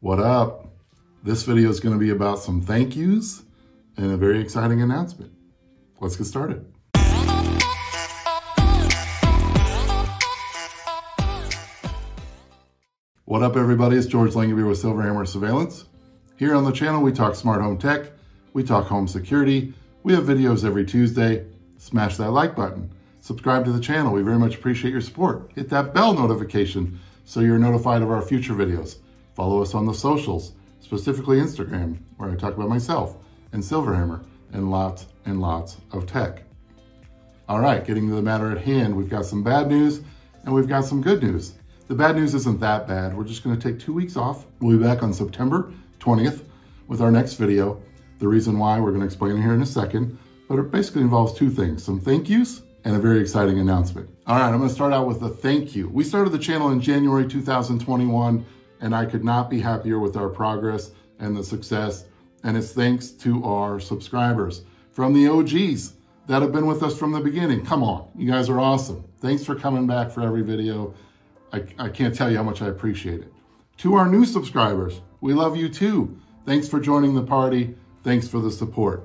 What up? This video is going to be about some thank yous and a very exciting announcement. Let's get started. What up everybody, it's George Langabeer with SilverHammer Surveillance. Here on the channel we talk smart home tech, we talk home security, we have videos every Tuesday. Smash that like button, subscribe to the channel, we very much appreciate your support. Hit that bell notification so you're notified of our future videos. Follow us on the socials, specifically Instagram, where I talk about myself and SilverHammer and lots of tech. All right, getting to the matter at hand, we've got some bad news and we've got some good news. The bad news isn't that bad. We're just gonna take 2 weeks off. We'll be back on September 20th with our next video. The reason why, we're gonna explain it here in a second, but it basically involves two things, some thank yous and a very exciting announcement. All right, I'm gonna start out with a thank you. We started the channel in January 2021, and I could not be happier with our progress and the success, and it's thanks to our subscribers from the OGs that have been with us from the beginning. Come on, you guys are awesome. Thanks for coming back for every video. I can't tell you how much I appreciate it. To our new subscribers, we love you too. Thanks for joining the party. Thanks for the support.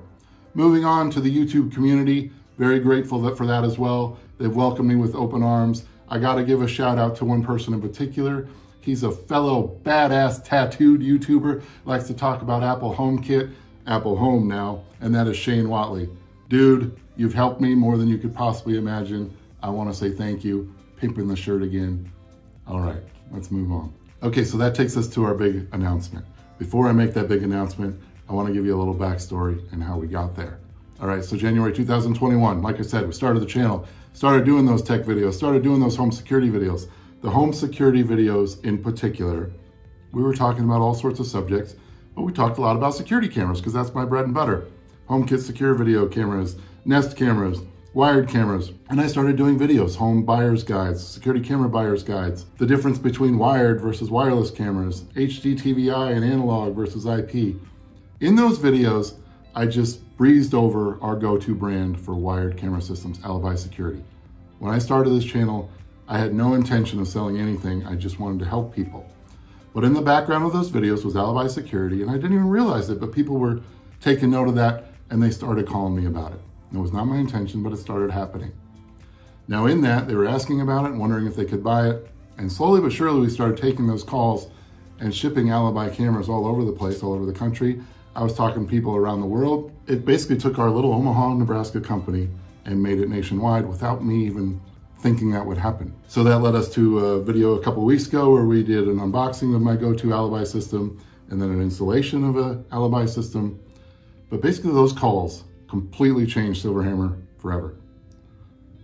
Moving on to the YouTube community, very grateful for that as well. They've welcomed me with open arms. I gotta give a shout out to one person in particular. He's a fellow badass tattooed YouTuber, likes to talk about Apple HomeKit, Apple Home now, and that is Shane Whatley. Dude, you've helped me more than you could possibly imagine. I wanna say thank you. Pimping the shirt again. All right, let's move on. Okay, so that takes us to our big announcement. Before I make that big announcement, I wanna give you a little backstory and how we got there. All right, so January 2021, like I said, we started the channel, started doing those tech videos, started doing those home security videos. The home security videos in particular, we were talking about all sorts of subjects, but we talked a lot about security cameras because that's my bread and butter. HomeKit secure video cameras, Nest cameras, wired cameras, and I started doing videos, home buyer's guides, security camera buyer's guides, the difference between wired versus wireless cameras, HD TVI and analog versus IP. In those videos, I just breezed over our go-to brand for wired camera systems, Alibi Security. When I started this channel, I had no intention of selling anything, I just wanted to help people. But in the background of those videos was Alibi Security, and I didn't even realize it, but people were taking note of that and they started calling me about it. It was not my intention, but it started happening. Now in that, they were asking about it, wondering if they could buy it, and slowly but surely we started taking those calls and shipping Alibi cameras all over the place, all over the country. I was talking to people around the world. It basically took our little Omaha, Nebraska company and made it nationwide without me even thinking that would happen. So that led us to a video a couple weeks ago where we did an unboxing of my go-to Alibi system and then an installation of an Alibi system. But basically those calls completely changed SilverHammer forever.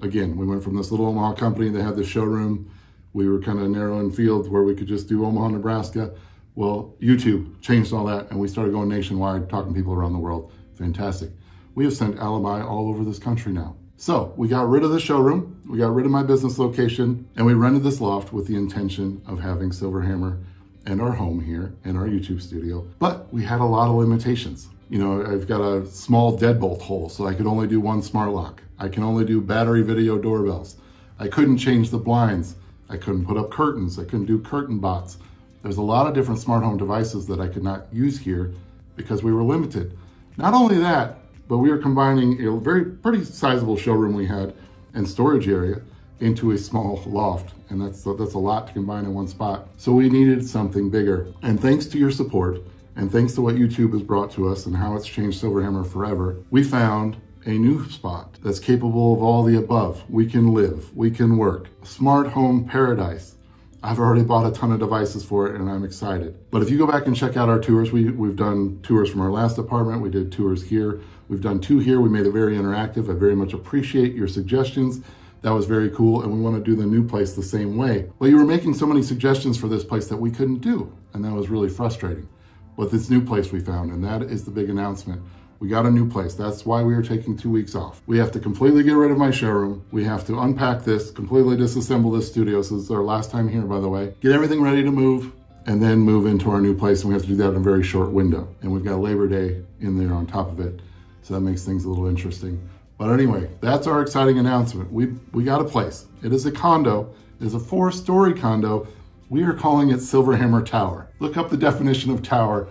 Again, we went from this little Omaha company that had this showroom. We were kind of narrow in field where we could just do Omaha, Nebraska. Well, YouTube changed all that and we started going nationwide, talking to people around the world. Fantastic. We have sent Alibi all over this country now. So we got rid of the showroom, we got rid of my business location, and we rented this loft with the intention of having SilverHammer and our home here and our YouTube studio. But we had a lot of limitations. You know, I've got a small deadbolt hole, so I could only do one smart lock. I can only do battery video doorbells. I couldn't change the blinds. I couldn't put up curtains. I couldn't do curtain bots. There's a lot of different smart home devices that I could not use here because we were limited. Not only that, but we were combining a pretty sizable showroom we had and storage area into a small loft. And that's a lot to combine in one spot. So we needed something bigger. And thanks to your support, and thanks to what YouTube has brought to us and how it's changed SilverHammer forever, we found a new spot that's capable of all the above. We can live, we can work. Smart home paradise. I've already bought a ton of devices for it and I'm excited. But if you go back and check out our tours, we've done tours from our last apartment, we did tours here, we've done 2 here, we made it very interactive. I very much appreciate your suggestions. That was very cool, and we want to do the new place the same way. Well, you were making so many suggestions for this place that we couldn't do, and that was really frustrating. But this new place we found, and that is the big announcement. We got a new place. That's why we are taking 2 weeks off. We have to completely get rid of my showroom. We have to unpack this, completely disassemble this studio. So this is our last time here, by the way. Get everything ready to move, and then move into our new place. And we have to do that in a very short window. And we've got Labor Day in there on top of it. So that makes things a little interesting. But anyway, that's our exciting announcement. We got a place. It is a condo. It is a 4-story condo We are calling it SilverHammer Tower. Look up the definition of tower.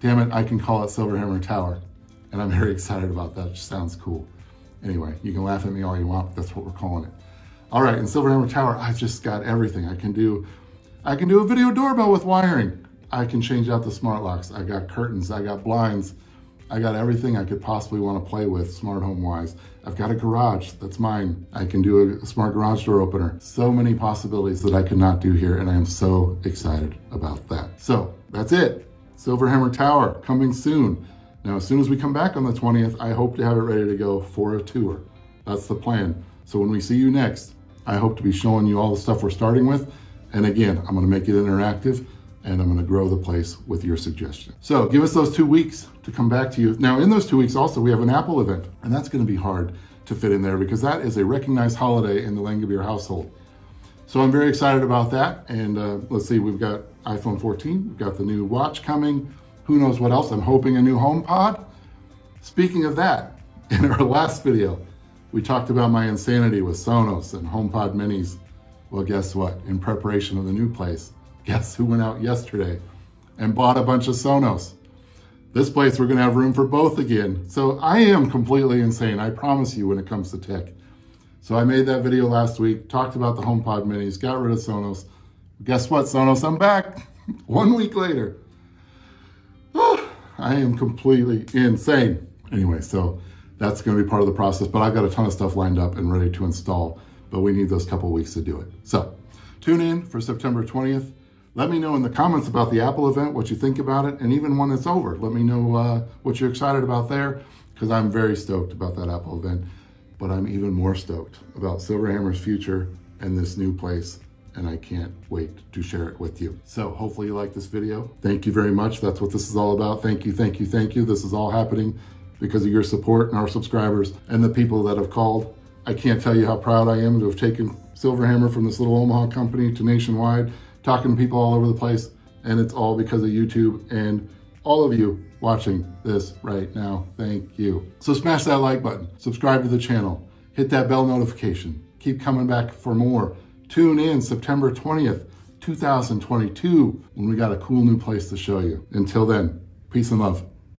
Damn it, I can call it SilverHammer Tower. And I'm very excited about that. It just sounds cool. Anyway, you can laugh at me all you want, but that's what we're calling it. All right, in SilverHammer Tower, I just got everything. I can do a video doorbell with wiring. I can change out the smart locks. I got curtains, I got blinds. I got everything I could possibly want to play with smart home wise. I've got a garage, that's mine. I can do a smart garage door opener. So many possibilities that I could not do here, and I am so excited about that. So that's it. SilverHammer Tower coming soon. Now, as soon as we come back on the 20th, I hope to have it ready to go for a tour. That's the plan. So when we see you next, I hope to be showing you all the stuff we're starting with. And again, I'm gonna make it interactive, and I'm gonna grow the place with your suggestion. So give us those 2 weeks to come back to you. Now, in those 2 weeks also, we have an Apple event, and that's gonna be hard to fit in there because that is a recognized holiday in the Langabeer household. So I'm very excited about that. And let's see, we've got iPhone 14, we've got the new watch coming. Who knows what else? I'm hoping a new HomePod. Speaking of that, in our last video, we talked about my insanity with Sonos and HomePod minis. Well, guess what? In preparation of the new place, guess who went out yesterday and bought a bunch of Sonos? This place, we're gonna have room for both again. So I am completely insane, I promise you, when it comes to tech. So I made that video last week, talked about the HomePod minis, got rid of Sonos. Guess what, Sonos? I'm back 1 week later. I am completely insane. Anyway, so that's gonna be part of the process, but I've got a ton of stuff lined up and ready to install, but we need those couple weeks to do it. So tune in for September 20th. Let me know in the comments about the Apple event, what you think about it, and even when it's over, let me know what you're excited about there, because I'm very stoked about that Apple event, but I'm even more stoked about SilverHammer's future and this new place, and I can't wait to share it with you. So hopefully you like this video. Thank you very much. That's what this is all about. Thank you, thank you, thank you. This is all happening because of your support and our subscribers and the people that have called. I can't tell you how proud I am to have taken SilverHammer from this little Omaha company to nationwide, talking to people all over the place, and it's all because of YouTube and all of you watching this right now. Thank you. So smash that like button, subscribe to the channel, hit that bell notification, keep coming back for more. Tune in September 20th, 2022, when we got a cool new place to show you. Until then, peace and love.